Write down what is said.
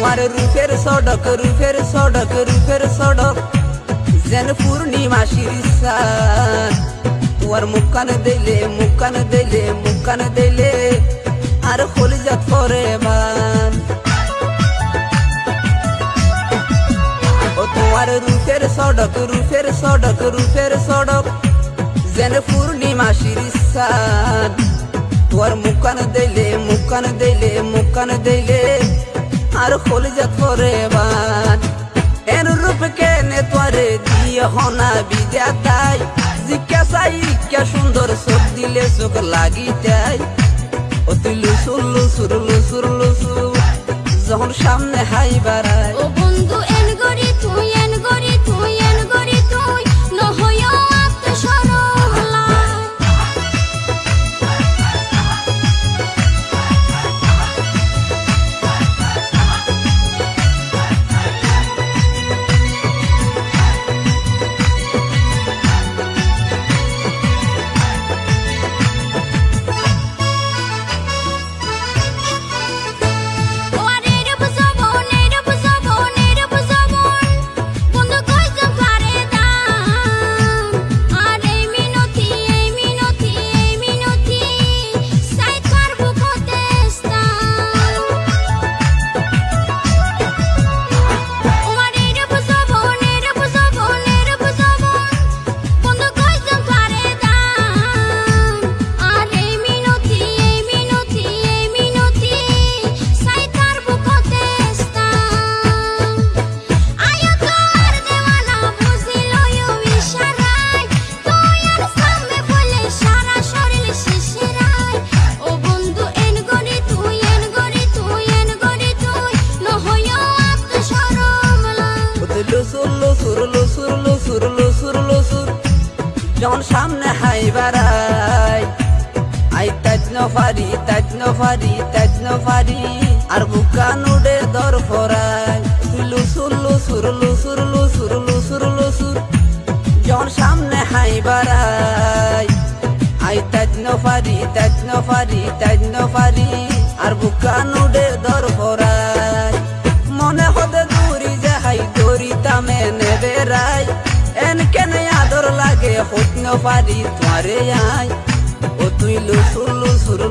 তোমার রূপের সড়ক রূপের সড়ক রূপের সড়ক যেন পূর্ণিমাসির সান তোমার মুখান দিলে মুখান দিলে মুখান দিলে আর কলিজাত করে মান ও তোমার রূপের সড়ক রূপের সড়ক রূপের সড়ক যেন পূর্ণিমাসির সান তোমার মুখান দিলে মুখান দিলে মুখান দিলে আর কলিজাত করে মান এর রূপ কেনে তোরে দিয়ে হনা বিজাতাই জিজ্ঞাসাই কে সুন্দর চোখ দিলে চোখ লাগিটাই ও তুই লুসুর লুসুর লুসুর লুসুর যখন সামনে হাই বাড়ায় ও বন্ধু এন গরি তুই এন গরি তুই এন গরি তুই নহয়ো আত্মসরলা যখন সামনে হাই বাড়াই আই তাজ নফারি তাজ নফারি তাজ নফারি আর বুকান উড়ে দর ফরাই লুসুর লুসুর লুসুর লুসুর লুসুর লুসুর যখন সামনে হাই বাড়াই আই তাজ নফারি তাজ নফারি তাজ নফারি আর বুকান উড়ে দর ফরাই মনে হতে দূরি যাহাই দড়ি তামে নেবে রাই এন কেনে আদর লাগে হইতে পারি তোমারে আই ও তুই লুসুর লুসুর